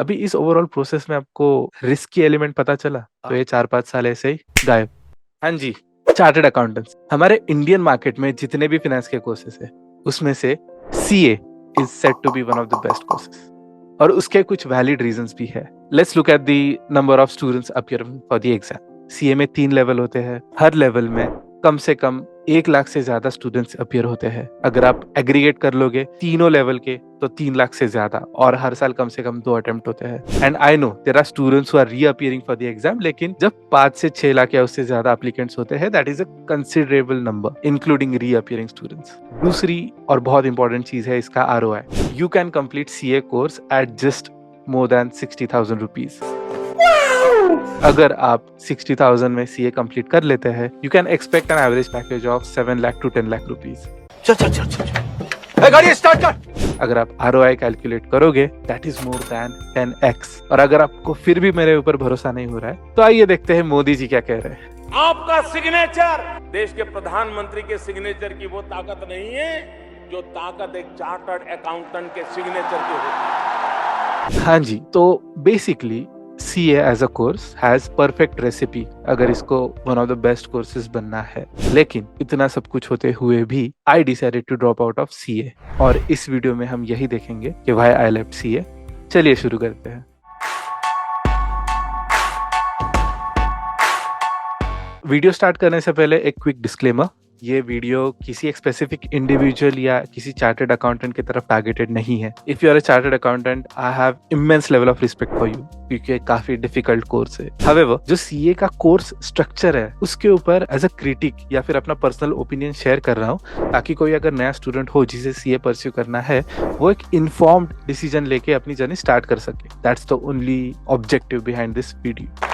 अभी इस overall process में आपको रिस्क की एलिमेंट पता चला तो ये 4-5 साल ऐसे ही गायब। हाँ जी, चार्टर्ड अकाउंटेंट्स हमारे इंडियन मार्केट में जितने भी फाइनेंस के कोर्सेस है उसमें से CA is said to be one of the best courses और उसके कुछ वैलिड रीजंस भी है। Let's look at the number of students appearing for the exam. CA में 3 लेवल होते हैं, हर लेवल में कम से कम 1 लाख से ज्यादा स्टूडेंट्स अपीयर होते हैं। अगर आप एग्रीगेट कर लोगे तीनों लेवल के तो 3 लाख से ज्यादा, और हर साल कम से कम 2 अटेम्प्ट होते हैं। And I know there are students who are reappearing for the exam, लेकिन जब 5 से 6 लाख या उससे ज्यादा एप्लीकेंट्स होते हैं that is a considerable number including reappearing students. दूसरी और बहुत इंपॉर्टेंट चीज है इसका ROI. You can complete CA course at just more than 60,000 rupees. अगर आप 60,000 में सीए कंप्लीट कर लेते हैं you can expect an average package of 7 lakh to 10 lakh rupees. गाड़ी स्टार्ट कर। अगर आप आरओआई कैलकुलेट करोगे that is more than 10x। और अगर आपको फिर भी मेरे ऊपर भरोसा नहीं हो रहा है तो आइए देखते हैं मोदी जी क्या कह रहे हैं। आपका सिग्नेचर देश के प्रधानमंत्री के सिग्नेचर की वो ताकत नहीं है जो ताकत एक चार्टर्ड अकाउंटेंट के सिग्नेचर की होती है। हाँ जी, तो basically CA as a course has perfect recipe अगर इसको one of the best courses बनना है। लेकिन इतना सब कुछ होते हुए भी I decided to drop out of CA और इस वीडियो में हम यही देखेंगे कि why I left CA। चलिए शुरू करते हैं। वीडियो स्टार्ट करने से पहले एक क्विक डिस्क्लेमर। ये वीडियो किसी एक स्पेसिफिक इंडिविजुअल या किसी चार्टर्ड अकाउंटेंट की तरफ टारगेटेड नहीं है। If you are a chartered accountant I have immense level of respect for you क्योंकि काफी डिफिकल्ट कोर्स है। हाउएवर जो सीए का कोर्स स्ट्रक्चर है उसके ऊपर एज अ क्रिटिक या फिर अपना पर्सनल ओपिनियन शेयर कर रहा हूँ ताकि कोई अगर नया स्टूडेंट हो जिसे सीए परस्यू करना है वो एक इन्फॉर्म्ड डिसीजन लेके अपनी जर्नी स्टार्ट कर सके। That's the only objective behind this video.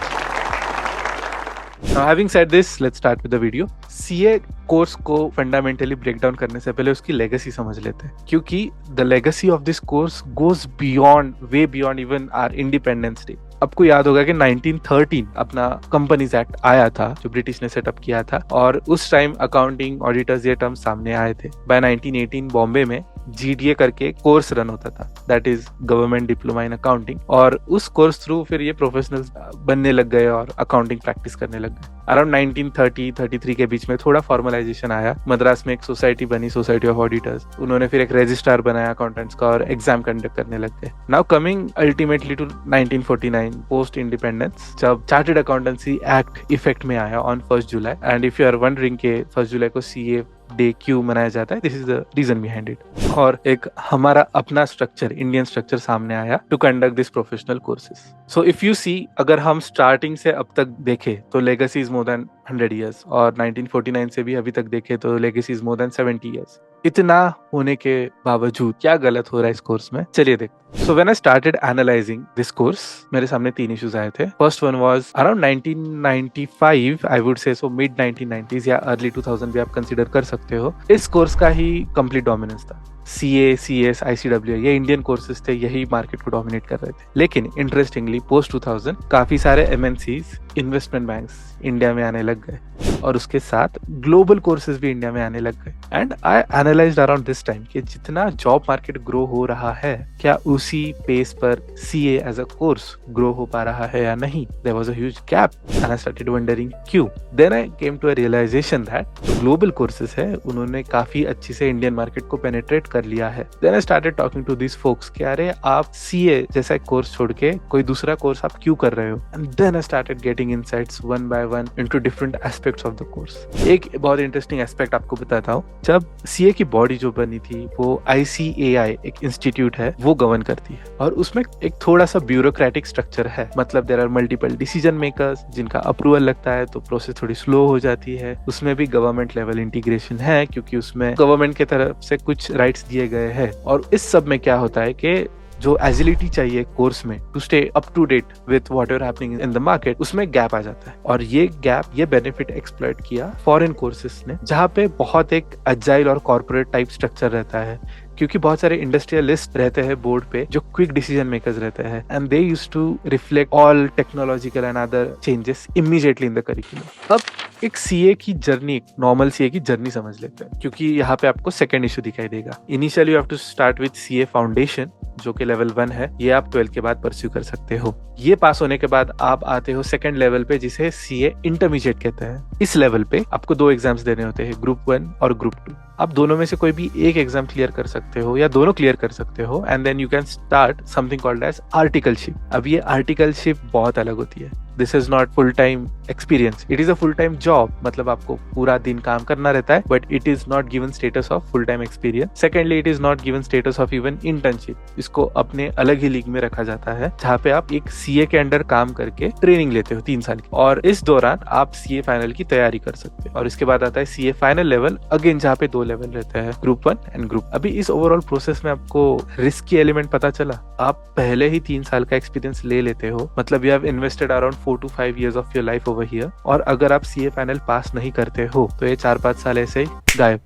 Now having said this, let's start with the video. CA course को फंडामेंटली ब्रेक डाउन करने से पहले उसकी लेगेसी समझ लेते हैं क्योंकि the legacy of this course goes beyond, way beyond even our independence day. आपको याद होगा कि 1913 अपना कंपनीज एक्ट आया था जो ब्रिटिश ने सेटअप किया था और उस टाइम अकाउंटिंग ऑडिटर्स ये टर्म सामने आए थे। बाय 1918 बॉम्बे में GDA करके कोर्स रन होता था, that is government diploma in accounting, और उस कोर्स थ्रू फिर ये प्रोफेशनल्स बनने लग गए और अकाउंटिंग प्रैक्टिस करने लग गए। अराउंड 1930-33 के बीच में थोड़ा फॉर्मलाइजेशन आया। मद्रास में एक सोसाइटी बनी, सोसाइटी ऑफ ऑडिटर्स। उन्होंने फिर एक रजिस्ट्रार बनाया अकाउंटेंट्स का और एग्जाम कंडक्ट करने लग गए। Now coming ultimately to 1949 post independence, जब चार्टर्ड अकाउंटेंसी एक्ट इफेक्ट में आया on 1 July. And if you are wondering के 1 जुलाई को सीए डे क्यों मनाया जाता है, this is the reason behind it. और एक हमारा अपना स्ट्रक्चर, इंडियन स्ट्रक्चर सामने आया to conduct this professional courses. So if you see, अगर हम स्टार्टिंग से अब तक देखें तो legacy is more than 100 years और 1949 से भी अभी तक देखें तो legacy is more then 70 years। इतना होने के बावजूद क्या गलत हो रहा है इस कोर्स में, चलिए देखते। So when I started analysing this course मेरे सामने 3 इश्यूज आए थे। First one was around 1995 I would say, so mid 1990s या अर्ली 2000 भी आप कंसीडर कर सकते हो। इस कोर्स का ही कंप्लीट डोमिनेंस था। CA, CS, ICWA ये इंडियन कोर्सेज थे, यही मार्केट को डोमिनेट कर रहे थे। लेकिन इंटरेस्टिंगली पोस्ट 2000 काफी सारे MNCs, इन्वेस्टमेंट बैंक्स इंडिया में आने लग गए और उसके साथ ग्लोबल कोर्सेज भी इंडिया में आने लग गए। And I analysed around this time कि जितना जॉब मार्केट ग्रो हो रहा है क्या उसी पेस पर CA as a course grow हो पा रहा है या नहीं। There was a huge gap and I started wondering क्यों। Then I came to a realization that जो ग्लोबल कोर्सेज है उन्होंने काफी अच्छी से इंडियन मार्केट को पेनिट्रेट कर लिया है। Then I started talking to this folks कि अरे आप CA जैसा एक कोर्स छोड़ के कोई दूसरा कोर्स आप क्यों कर रहे हो। And then I started getting insights one by one into different aspects of the course. एक बहुत इंटरेस्टिंग एस्पेक्ट आपको बताता हूँ। जब CA की बॉडी जो बनी थी वो ICAI एक इंस्टीट्यूट है वो गवर्न करती है और उसमें एक थोड़ा सा ब्यूरोक्रेटिक स्ट्रक्चर है। मतलब there are multiple decision makers जिनका अप्रूवल लगता है तो प्रोसेस थोड़ी स्लो हो जाती है। उसमें भी गवर्नमेंट लेवल इंटीग्रेशन है क्योंकि उसमें गवर्नमेंट की तरफ से कुछ राइट्स दिए गए हैं। और इस सब में क्या होता है कि जो एजिलिटी चाहिए कोर्स में to stay up to date with whatever happening in the market, उसमें गैप आ जाता है। और ये गैप, ये बेनिफिट एक्सप्लॉइट किया फॉरेन कोर्सेज ने जहाँ पे बहुत एक अजाइल और कॉर्पोरेट टाइप स्ट्रक्चर रहता है क्योंकि बहुत सारे इंडस्ट्रियलिस्ट रहते हैं बोर्ड पे जो क्विक डिसीजन मेकर्स रहते हैं, and they used to reflect all technological and other changes immediately in the curriculum. अब एक सीए की जर्नी, एक नॉर्मल सीए की जर्नी समझ लेते हैं, क्योंकि यहाँ पे आपको सेकंड इशू दिखाई देगा। Initially you have to start with CA foundation, जो कि लेवल 1 है। ये आप 12 के बाद परस्यू कर सकते हो। ये पास होने के बाद आप आते हो सेकंड लेवल पे, जिसे सीए इंटरमीडिएट कहते हैं। इस लेवल पे आपको 2 एग्जाम्स देने होते हैं, ग्रुप 1 और ग्रुप 2। आप दोनों में से कोई भी एक एग्जाम क्लियर कर सकते हो या दोनों क्लियर कर सकते हो, and then you can start something called as articleship. अब ये आर्टिकलशिप बहुत अलग होती है। This is not full time experience, it is a full time job. मतलब आपको पूरा दिन काम करना रहता है, but it is not given status of full time experience. Secondly, it is not given status of even internship. इसको अपने अलग ही लीग में रखा जाता है, जहाँ पे आप एक सीए के अंडर काम करके ट्रेनिंग लेते हो 3 साल की, और इस दौरान आप सीए फाइनल की तैयारी कर सकते हो। और इसके बाद आता है सीए फाइनल लेवल, अगेन जहाँ पे 2 लेवल रहते हैं, ग्रुप 1 एंड ग्रुप। अभी इस ओवरऑल प्रोसेस में आपको रिस्क की एलिमेंट पता चला। आप पहले ही 3 साल का एक्सपीरियंस ले लेते हो, मतलब you have invested around 4 to 5 years of your life over here, और अगर आप सीए फाइनल पास नहीं करते हो तो ये 4-5 साल ऐसे ही गायब।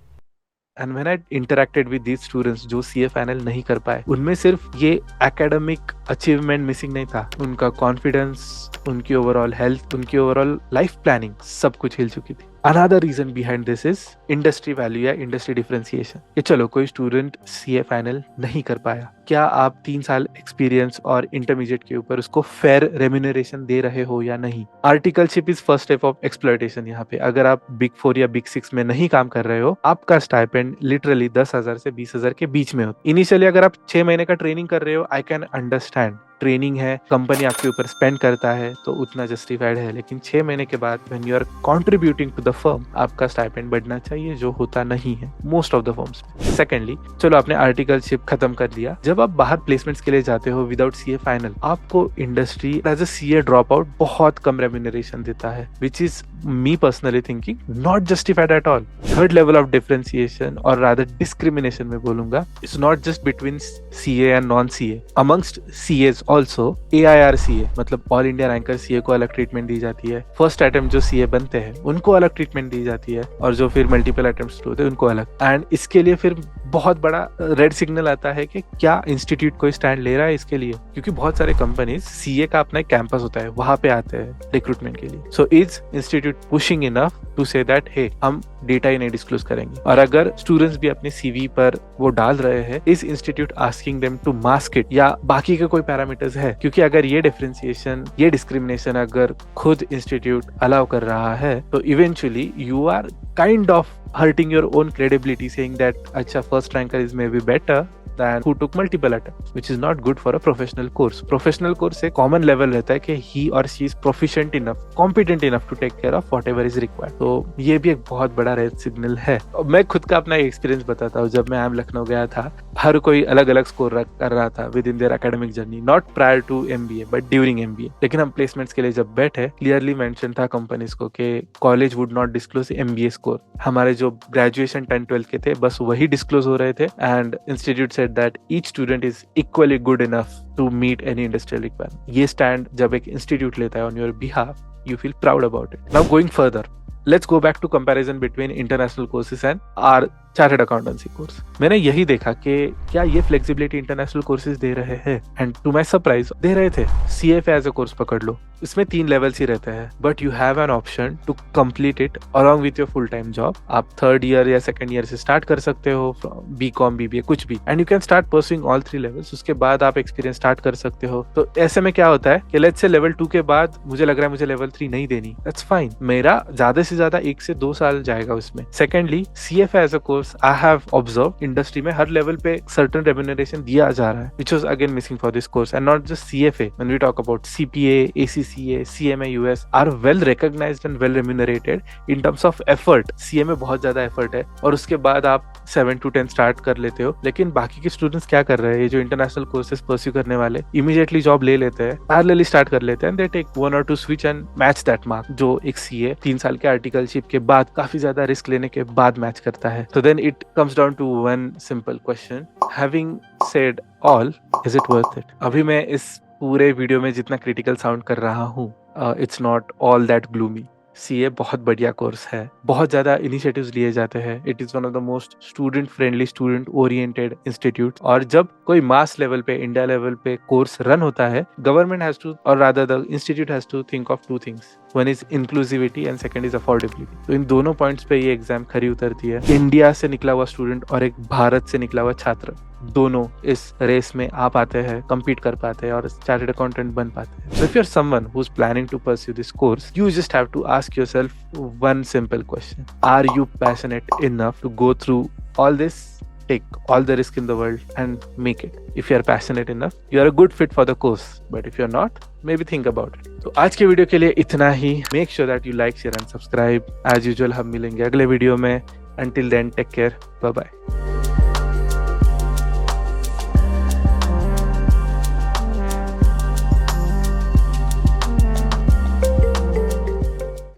And when I interacted with these students जो सीए फाइनल नहीं कर पाए, उनमें सिर्फ ये एकेडमिक अचीवमेंट मिसिंग नहीं था, उनका कॉन्फिडेंस, उनकी ओवरऑल हेल्थ, उनकी ओवरऑल लाइफ प्लानिंग, सब कुछ हिल चुकी थी। Another reason behind this is industry value या इंडस्ट्री डिफरेंशिएशन। कि चलो कोई स्टूडेंट सीए फाइनल नहीं कर पाया, क्या आप 3 साल एक्सपीरियंस और इंटरमीडिएट के ऊपर उसको फेयर रेम्यूनरेशन दे रहे हो या नहीं? Articleship is first step of exploitation. यहाँ पे अगर आप बिग 4 या बिग 6 में नहीं काम कर रहे हो, आपका स्टाइपेंड लिटरली 10,000 से 20,000 के बीच में होता है। इनिशियली अगर आप 6 महीने का ट्रेनिंग कर रहे हो, आई कैन अंडरस्टैंड, ट्रेनिंग है, कंपनी आपके ऊपर स्पेंड करता है तो उतना जस्टिफाइड है। लेकिन 6 महीने के बाद when you are contributing to the firm, आपका स्टाइपेंड बढ़ना चाहिए, जो होता नहीं है मोस्ट ऑफ द फर्म्स में। सेकेंडली, चलो आपने आर्टिकलशिप खत्म कर दिया, जब आप बाहर प्लेसमेंट्स के लिए जाते हो विदाउट सीए फाइनल, आपको industry as a CA drop out बहुत कम रेम्यूनरेशन देता है, which is me personally thinking not justified at all. Third level of differentiation, और रादर डिस्क्रिमिनेशन में बोलूंगा, it's not just between CA and non CA, amongst CS also. AIRCA मतलब all India ranker CA को अलग treatment दी जाती है, first attempt जो CA बनते हैं उनको अलग ट्रीटमेंट दी जाती है, और जो फिर मल्टीपल अटेम्प्ट्स होते हैं उनको अलग। एंड इसके लिए फिर बहुत बड़ा रेड सिग्नल आता है कि क्या इंस्टीट्यूट कोई स्टैंड ले रहा है इसके लिए, क्योंकि बहुत सारे कंपनीज सीए का अपना कैंपस होता है, वहां पे आते हैं रिक्रूटमेंट के लिए। So is institute pushing enough to say that hey, हम डेटा ही नहीं डिस्क्लोज करेंगे? और अगर स्टूडेंट्स भी अपने सीवी पर वो डाल रहे हैं, is institute asking them to mask it, या बाकी के कोई पैरामीटर्स है? क्योंकि अगर ये डिफरेंशिएशन, ये डिस्क्रिमिनेशन अगर खुद इंस्टीट्यूट अलाउ कर रहा है, तो eventually you are kind of hurting your own credibility, saying that acha first ranker is maybe better than who took multiple attempts, which is not good for a professional course. Professional course से common level रहता है कि he or she is proficient enough, competent enough to take care of whatever is required. तो ये भी एक बहुत बड़ा रेड सिग्नल है। मैं खुद का अपना एक्सपीरियंस बताता हूँ। जब मैं IIM लखनऊ गया था, हर कोई अलग अलग स्कोर कर रहा था within their academic journey, not prior to MBA but during MBA। लेकिन हम प्लेसमेंट्स के लिए जब बैठे, क्लियरली मेंशन था कंपनीज को कि college would not disclose MBA score. हमारे जो ग्रेजुएशन 10-12 के थे, बस वही डिस्क्लोज हो रहे थे, and institute said that each student is equally good enough to meet any industrial requirement. ये स्टैंड जब एक इंस्टीट्यूट लेता है on your behalf, you feel proud about it. Now going further, let's go back to comparison between international courses and our chartered accountancy course. मैंने यही देखा कि क्या ये फ्लेक्सिबिलिटी इंटरनेशनल कोर्सेज दे रहे हैं, एंड टू माय सरप्राइज दे रहे थे। CFA एज अ कोर्स पकड़ लो, इसमें 3 लेवल्स ही रहते हैं, but you have an option to complete it along with your full time job. आप 3rd ईयर या 2nd ईयर से स्टार्ट कर सकते हो, BCom BBA कुछ भी, and you can start pursuing all 3 levels. उसके बाद आप एक्सपीरियंस स्टार्ट कर सकते हो। तो ऐसे में क्या होता है कि लेट्स से लेवल 2 के बाद मुझे लग रहा है मुझे लेवल 3 नहीं देनी, दैट्स फाइन, मेरा ज्यादा से ज्यादा 1 से 2 साल जाएगा उसमें। Secondly, CFA as a course I have observe industry में हर लेवल पे सर्टेन रेम्यूनरेशन दिया जा रहा है, which was again missing for this course. And not just CFA, when we talk about CPA, ACCA, CMA US are well recognized and well remunerated in terms of effort. CMA बहुत ज्यादा effort है, और उसके बाद आप 7 to 10 start कर लेते हो। लेकिन बाकी के स्टूडेंट्स क्या कर रहे हैं, ये जो इंटरनेशनल कोर्सेज परस्यू करने वाले इमीडिएटली जॉब ले लेते हैं, पैरेलली स्टार्ट कर लेते हैं, they take 1 or 2 switch and match that mark, जो एक CA 3 साल के आर्टिकलशिप के बाद काफी ज्यादा रिस्क लेने के बाद मैच करता है। So then it comes down to one simple question. Having said all, is it worth it? अभी मैं इस पूरे वीडियो में जितना क्रिटिकल साउंड कर रहा हूँ, it's not all that gloomy. CA बहुत बढ़िया कोर्स है, बहुत ज्यादा इनिशिएटिव्स लिए जाते हैं। It is one of the most student friendly, student oriented institute. और जब कोई मास लेवल पे, इंडिया लेवल पे कोर्स रन होता है, गवर्नमेंट हैज टू, और rather the institute has to think of two things. One is inclusivity and second is affordability. तो इन दोनों पॉइंट्स पे ये एग्जाम खरी उतरती है। इंडिया से निकला हुआ स्टूडेंट और एक भारत से निकला हुआ छात्र, दोनों इस रेस में आ पाते हैं, compete कर पाते हैं और चार्टर्ड अकाउंटेंट बन पाते हैं। So if you're someone who's planning to pursue this course, you just have to ask yourself one simple question: Are you passionate enough to go through all this, take all the risk in the world and make it? If you're passionate enough, you are a good fit for the course. But if you're not, maybe think about it. तो आज के video के लिए इतना ही। Make sure that you like, share and subscribe. As usual हम मिलेंगे अगले video में। Until then, take care. Bye bye.